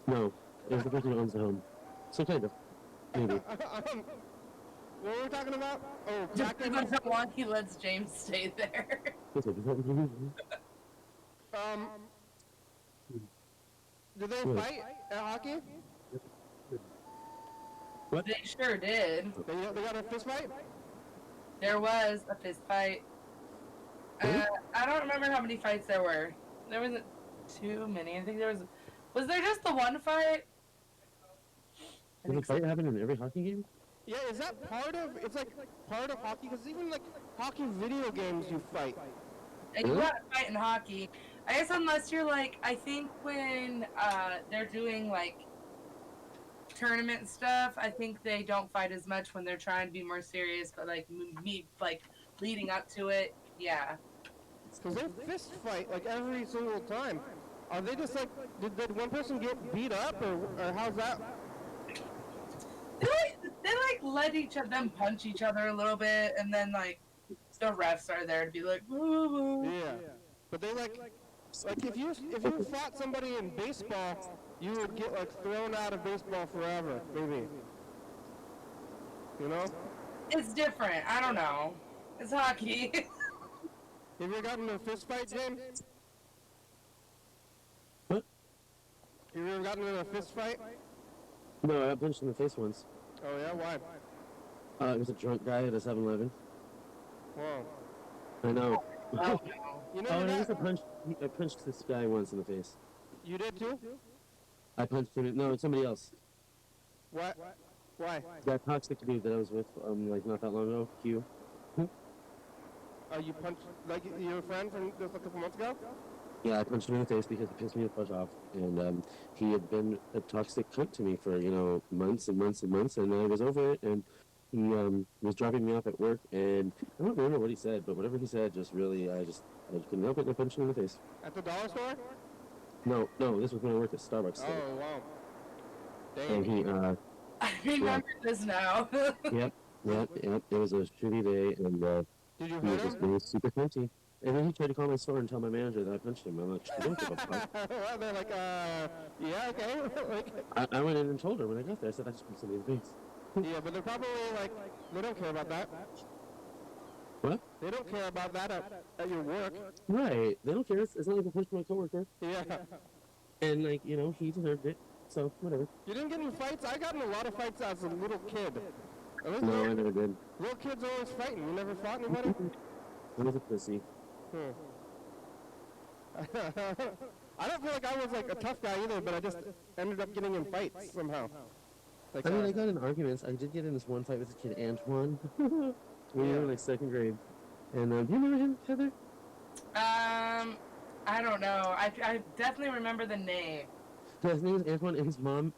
No, it was the person who owns the home. So kind of. Maybe. What were we talking about? Oh, Just because how long he lets James stay there. Did they fight at hockey? What? They sure did. They got a fist fight? There was a fist fight. I don't remember how many fights there were. There wasn't too many. I think there was. Was there just the one fight? Does a fight happen in every hockey game? Yeah, is that part of? It's like part of hockey because even like hockey video games, you fight. And you gotta fight in hockey. I guess unless you're like, I think when they're doing like tournament stuff, I think they don't fight as much when they're trying to be more serious. But like me, like leading up to it, yeah. Because they fist fight like every single time. Are they just like, did one person get beat up or how's that? They like let them punch each other a little bit, and then like the refs are there to be like, woo woo. Yeah, but they like if you fought somebody in baseball, you would get like thrown out of baseball forever, maybe. You know? It's different. I don't know. It's hockey. Have you ever gotten in a fist fight, James? What? Have you ever gotten in a fist fight? No, I got punched in the face once. Oh yeah, why? It was a drunk guy at a 7-Eleven. Whoa. I know. Oh, You know and I that? punched this guy once in the face. You did too? I punched him. No, it's somebody else. What? Why? That toxic dude that I was with, like not that long ago. Q. You punched like your friend from just a couple months ago? Yeah, I punched him in the face because he pissed me the fuck off, and he had been a toxic cunt to me for months and months and months, and I was over it, and he was dropping me off at work, and I don't remember what he said, but whatever he said just really, I couldn't help it, and I punched him in the face. At the dollar store? No, this was when I worked at Starbucks. Oh wow. And Dang. he I remember this now. Yep. It was a shitty day, and Did you he was hurt just him? being super cunty. And then he tried to call my store and tell my manager that I punched him. I'm like, I don't give a fuck. Well, they're like, yeah, okay. Like, I went in and told her when I got there. I said, I just punched somebody in the face. yeah, but they're probably like, they don't care about that. What? They don't care about that at your work. Right. They don't care. It's not like I punched my coworker. Yeah. And, like, he deserved it. So, whatever. You didn't get in fights? I got in a lot of fights as a little kid. No, I never did. Little kids are always fighting. You never fought anybody? I was a pussy. I don't feel like I was like a tough guy either, but I just ended up getting in fights somehow. Like, I mean, I got in arguments. I did get in this one fight with this kid, Antoine. When we were in, like, second grade. And, do you remember him, Heather? I don't know. I definitely remember the name. Yeah, his name is Antoine, and his mom,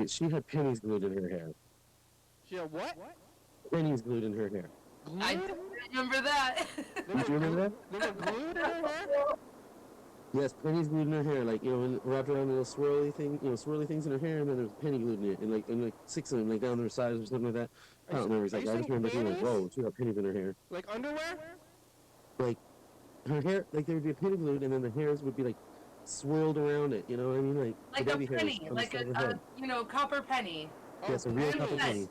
she had pennies glued in her hair. She had what? Pennies glued in her hair. Glued? I remember that. Did you remember that? They were glued in her hair? Yes, pennies glued in her hair, like, and wrapped around little swirly things in her hair, and then there was a penny glued in it, and like 6 of them, like down their sides or something like that. I don't remember exactly. I just remember being like, whoa, she got pennies in her hair. Like underwear? Like, her hair, like there would be a penny glued, and then the hairs would be like swirled around it, you know what I mean? Like Like the a baby penny, hairs on like the side of her head. a copper penny. Yes, a real copper penny.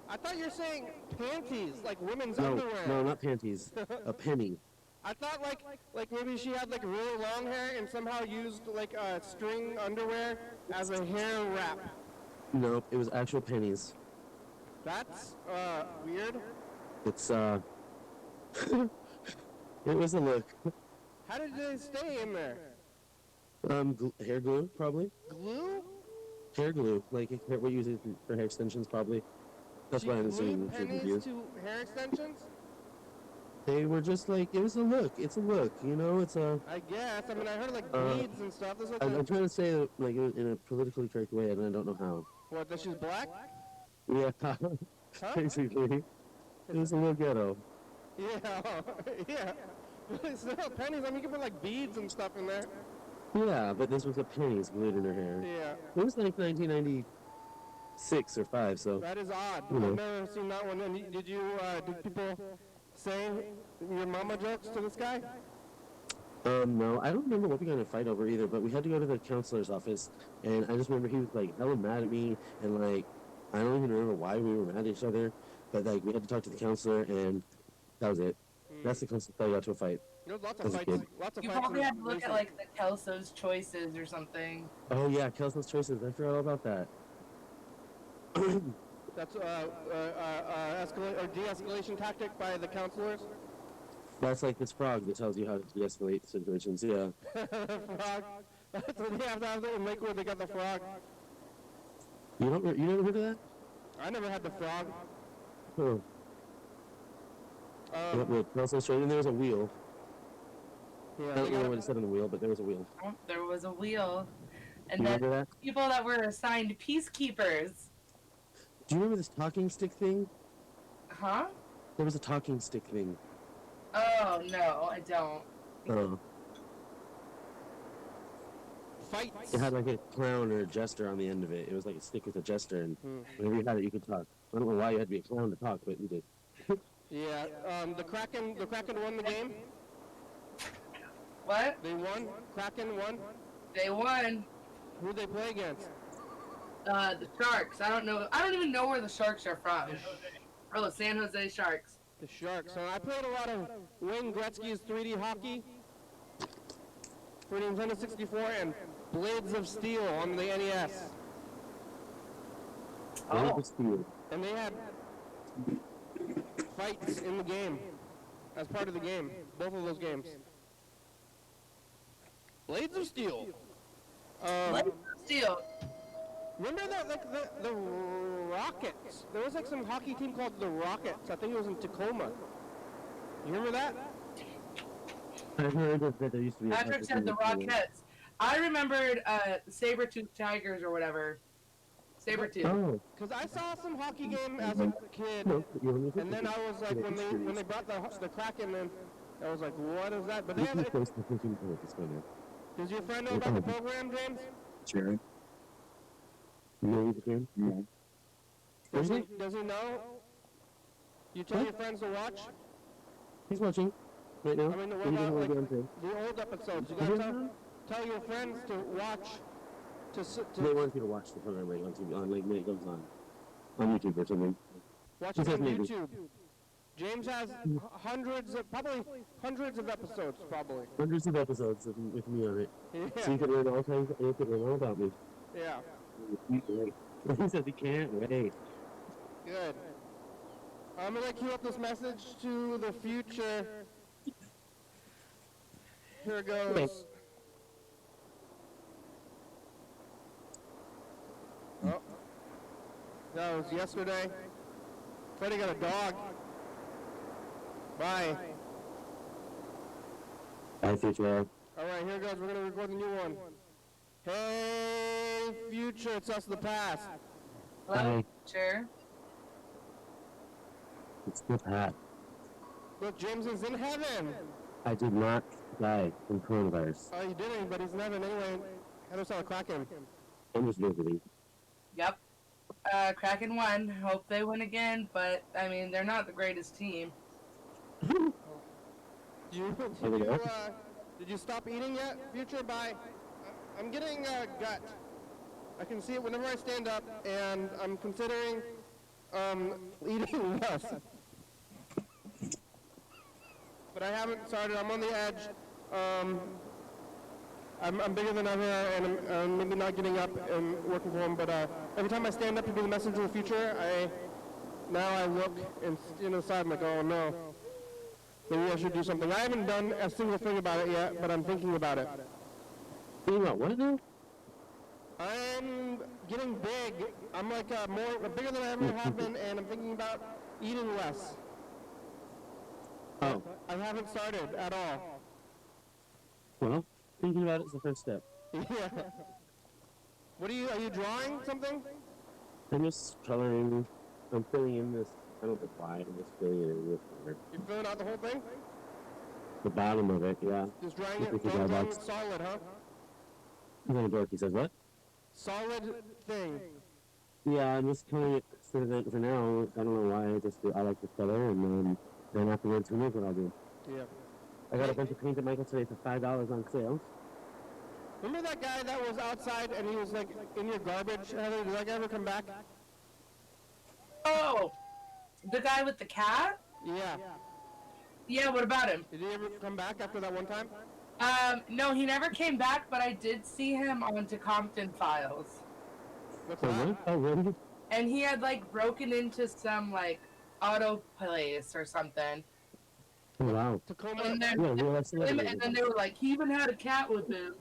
I thought you were saying panties, like women's No, underwear. no, not panties. A penny. I thought like maybe she had like really long hair and somehow used like string underwear as a hair wrap. Nope, it was actual pennies. That's weird. It's it was a look. How did they stay in there? Hair glue, probably. Glue? Hair glue, like what we use it for hair extensions, probably. That's She why I'm glued assuming you're pennies confused. to hair extensions? They were just like, it was a look. It's a look, you know. It's a. I guess. I mean, I heard like beads and stuff. There's like I'm trying to say it like in a politically correct way, and I don't know how. what? That she's black? Yeah, Huh? basically, it was a little ghetto. Yeah. Yeah. But still, pennies. I mean, you can put like beads and stuff in there. Yeah, but this was a pennies glued in her hair. Yeah. It was like 1996 or 5, so. That is odd. You know. I've never seen that one. And did people say your mama jokes to this guy? No, I don't remember what we got in a fight over either, but we had to go to the counselor's office, and I just remember he was like hella mad at me, and like, I don't even remember why we were mad at each other, but like, we had to talk to the counselor, and that was it. That's the closest I got to a fight. There's lots As of a fights. kid. Lots of You fights. probably in had to look at recent- like the Kelso's Choices or something. Oh yeah, Kelso's Choices, I forgot all about that. That's escalate or de-escalation tactic by the counselors. That's like this frog that tells you how to de-escalate situations, yeah. The frog. That's what they have to have in Lakewood. They got the frog. You never heard of that? I never had the frog. Oh. With Kelso's Choices, and there was a wheel. Yeah, I they don't know got what it said on the wheel, but there was a wheel. Oh, there was a wheel. And Do you then remember that? people that were assigned peacekeepers. Do you remember this talking stick thing? Huh? There was a talking stick thing. Oh, no, I don't. Oh. fights. It had like a clown or a jester on the end of it. It was like a stick with a jester, and whenever you had it, you could talk. I don't know why you had to be a clown to talk, but you did. Yeah. The Kraken won the game. What? They won. Kraken won. They won. Who they play against? The Sharks. I don't know. I don't even know where the Sharks are from. Oh, the San Jose Sharks. The Sharks. So I played a lot of Wayne Gretzky's 3D hockey for Nintendo 64 and Blades of Steel on the NES. Oh. And they had fights in the game as part of the game. Both of those games. Blades of Steel. Blades of Steel. Remember that, like the Rockets? There was like some hockey team called the Rockets. I think it was in Tacoma. You remember that? I heard that there used to be. Patrick said the Rockettes. I remembered Sabertooth Tigers or whatever. Sabertooth. Oh. Because I saw some hockey game as a kid, and then I was like, when they brought the Kraken in, I was like, what is that? But they have. Does your friend know about the program, James? Sure. You know the game? No. Does he know? You tell your friends to watch? He's watching right now. I mean, what about like the old episodes? You gotta tell your friends to watch. They want you to watch the program like on TV, like when it goes on YouTube or something. Watch it on YouTube. James has probably hundreds of episodes, probably. Hundreds of episodes with me on it. Yeah. So you can learn all kinds. You can learn all about me. Yeah. He says he can't wait. Good. I'm gonna queue up this message to the future. Here it goes. Okay. Oh. That was yesterday. Freddie got a dog. Bye. Bye, future. Alright, here goes. We're gonna record the new one. Hey, future, it's us the past. Hello, future. It's the past. Look, James is in heaven. I did not die from coronavirus. Oh, you didn't, but he's in heaven anyway. Had us all Kraken. I'm just visiting. Yep. Kraken won. Hope they win again, but I mean, they're not the greatest team. Did you stop eating yet, future? Bye. I'm getting gut. I can see it whenever I stand up, and I'm considering eating less. But I haven't started. I'm on the edge. I'm bigger than ever, and I'm maybe not getting up and working for him. But every time I stand up to be the messenger of the future, I look and to the side. I'm like, oh no. maybe I should do something. I haven't done a single thing about it yet, but I'm thinking about it. Thinking about what now? I'm getting big. I'm like bigger than I ever have been, and I'm thinking about eating less. Oh. I haven't started at all. Well, thinking about it is the first step. Yeah. Are you drawing something? I'm just coloring. I'm filling in this. I don't know why. I'm just filling it in with color. You're filling out the whole thing? The bottom of it, yeah. Just drawing Just it, because I drawing like- it solid, huh? Little dorky says what? Solid thing. Yeah, I'm just coloring it for now. I don't know why. I like this color, and then afterwards, who knows what I'll do. Yeah. I got a bunch of paint at Michael's today for $5 on sale. Remember that guy that was outside and he was like in your garbage, Heather? Did that guy ever come back? Oh, the guy with the cat? Yeah. Yeah, what about him? Did he ever come back after that one time? No, he never came back, but I did see him on To Compton Files. What's Oh, that? what? Oh, really? And he had, like, broken into some, like, auto place or something. Oh, wow. Tacoma. And then, Yeah, well, that's and then they were like, he even had a cat with him.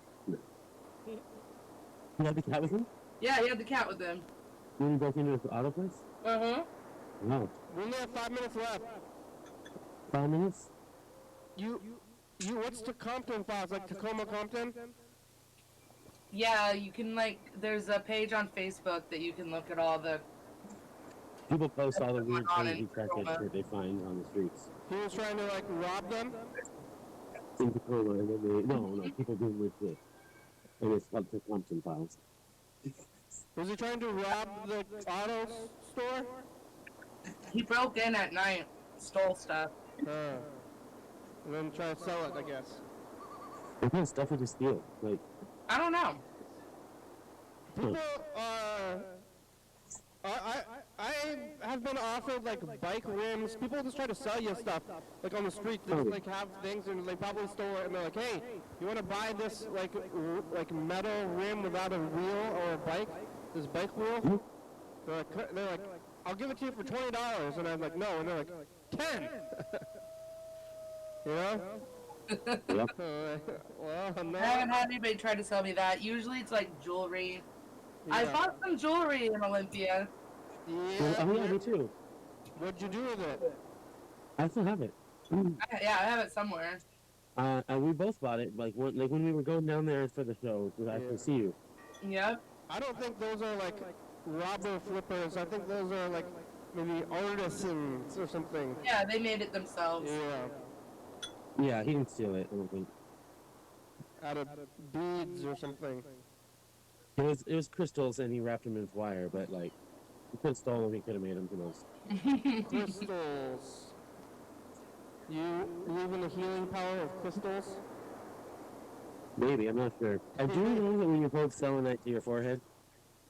You had the cat with him? Yeah, he had the cat with him. When you broke into his auto place? Uh-huh. Wow. We only have 5 minutes left. 5 minutes? What's Compton Files? Like Tacoma Compton? Yeah, you can, like, there's a page on Facebook that you can look at all the... People post all the weird on crazy in crackheads Tacoma. that they find on the streets. He was trying to like rob them? In Tacoma, and then no, people do weird shit. And it's called the Compton Files. Was he trying to rob the auto store? He broke in at night, stole stuff. And then try to sell it, I guess. What kind of stuff would you steal? Like, I don't know. People, I have been offered like bike rims. People just try to sell you stuff, like on the street. They just, like have things and they probably store it, and they're like, "Hey, you want to buy this like metal rim without a wheel or a bike? This bike wheel?" They're like, "I'll give it to you for $20," and I'm like, "No," and they're like, "10." You know? Yep. Well, no. I haven't had anybody try to sell me that. Usually it's like jewelry. I bought some jewelry in Olympia. Yeah. Oh, yeah, me too. What'd you do with it? I still have it. Yeah, I have it somewhere. We both bought it, like when we were going down there for the show to actually see you. Yep. I don't think those are like robber flippers. I think those are like maybe artisans or something. Yeah, they made it themselves. Yeah. Yeah, he didn't steal it, I don't think. Out of beads or something. It was crystals and he wrapped them in wire, but like, he could have stolen them, he could have made them, who knows. Crystals. You believe in the healing power of crystals? Maybe, I'm not sure. I do know that when you hold selenite to your forehead,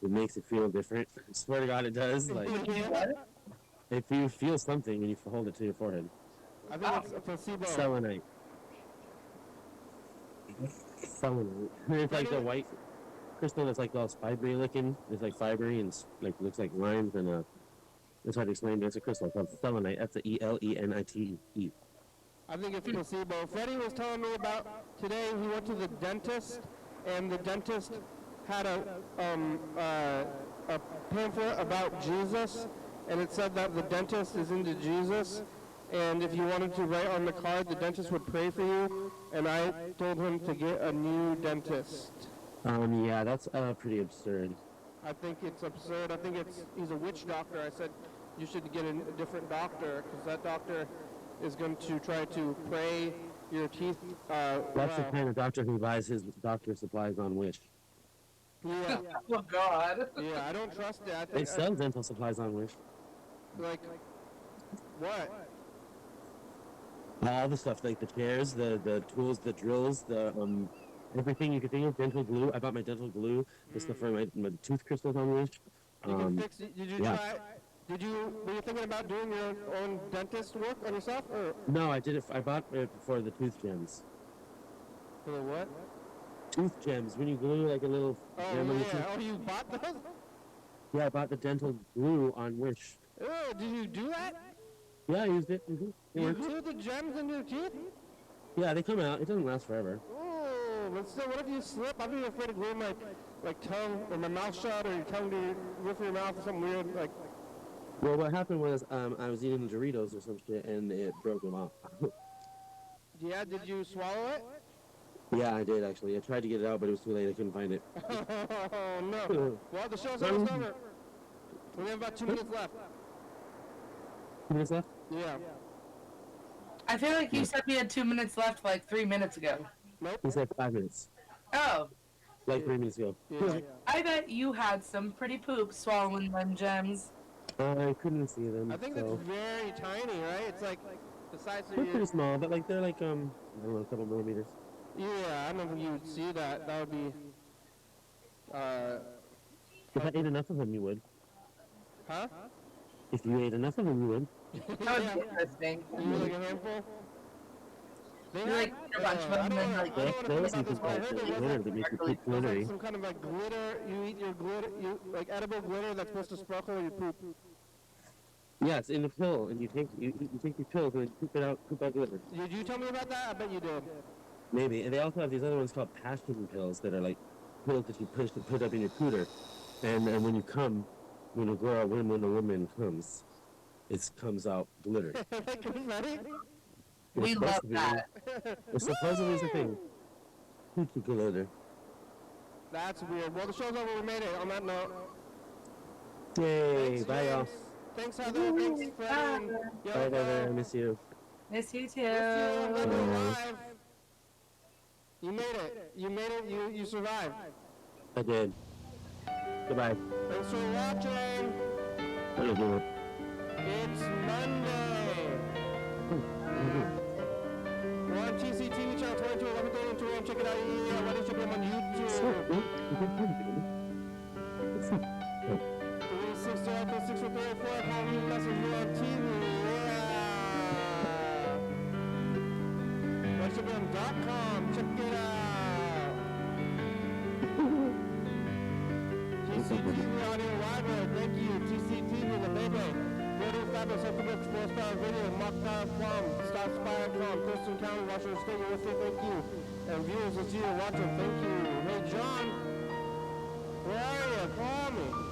it makes it feel different. I swear to God it does. Like, if you feel something when you hold it to your forehead. I think it's a placebo. Selenite. Selenite. It's like the white crystal that's like all fibery looking. It's like fibery and like looks like limes and that's hard to explain, but it's a crystal called selenite. That's the E-L-E-N-I-T-E. I think it's placebo. Freddie was telling me about today he went to the dentist and the dentist had a pamphlet about Jesus and it said that the dentist is into Jesus. And if you wanted to write on the card, the dentist would pray for you. And I told him to get a new dentist. Yeah, that's pretty absurd. I think it's absurd. I think he's a witch doctor. I said you should get a different doctor because that doctor is going to try to pray your teeth. That's the kind of doctor who buys his doctor supplies on Wish. Yeah. Oh God. Yeah, I don't trust it. I think They sell dental supplies on Wish. like what? All the stuff, like the chairs, the tools, the drills, the everything you could think of. Dental glue. I bought my dental glue. The stuff for my tooth crystals on Wish. You can fix it. Did you yeah. try? Were you thinking about doing your own dentist work on yourself, or No, I did it. I bought it for the tooth gems. for the what? Tooth gems. When you glue like a little Oh gem on your yeah. tooth. Oh, you bought those? Yeah, I bought the dental glue on Wish. Oh, did you do that? Yeah, I used it. It You works. glue the gems into your teeth? Yeah, they come out. It doesn't last forever. Oh, but still, what if you slip? I'd be afraid of gluing my tongue or my mouth shut or your tongue to your roof of your mouth or something weird. Like, Well, what happened was I was eating Doritos or some shit, and it broke them off. yeah, did you swallow it? Yeah, I did actually. I tried to get it out, but it was too late. I couldn't find it. Oh, no. Well, the show's almost over. We have about 2 minutes left. 2 minutes left? Yeah. I feel like you said we had 2 minutes left like 3 minutes ago. Nope. He said 5 minutes. Oh. Like 3 minutes ago. Yeah. I bet you had some pretty poop swallowing them gems. I couldn't see them. I think so. that's very tiny, right? It's like the size of They're your... pretty small, but like they're like I don't know, a couple millimeters. Yeah, I don't think you would see that. That would be... If I ate enough of them, you would. Huh? If you ate enough of them, you would. That would be interesting. You were like a handful? They You like a bunch of them and like... I don't want to Those think about this, but I heard there was that makes you poop like glittery. some kind of like glitter. You eat your glitter, like edible glitter that's supposed to sparkle your poop. Yeah, it's in a pill, and you take your pills and then poop out glitter. Did you tell me about that? I bet you did. Maybe. And they also have these other ones called passion pills that are like pills that you put up in your pooter, and when you come, when a woman comes, it comes out glitter. Like confetti? We love that. It supposedly is a thing. Coochie glitter. That's weird. Well, the show's over. We made it. On that note. Yay! Thanks, Bye, y'all. James. Thanks, Heather. Thanks, Freddie. Bye, Heather. I miss you. Miss you too. I'm glad you're alive. You made it. You made it. You survived. I did. Goodbye. Thanks for watching. How you doing? It's Monday. We're on TCTV channel 22, 11:30 and 2 a.m. Check it out. Yeah, YDHWM on YouTube. 360-643-4. Call me message here on TV. Yeah. YDHWM.com. Check it out. TCTV Audio Library. Thank you. TCTV, the baby. Radio Fabulous, Openbook, 4-star video, Mock Plum, StopSpy.com, Thurston County, Washington State, USA, thank you. And viewers, let's see you watching, thank you. Hey, John, where are you? Call me.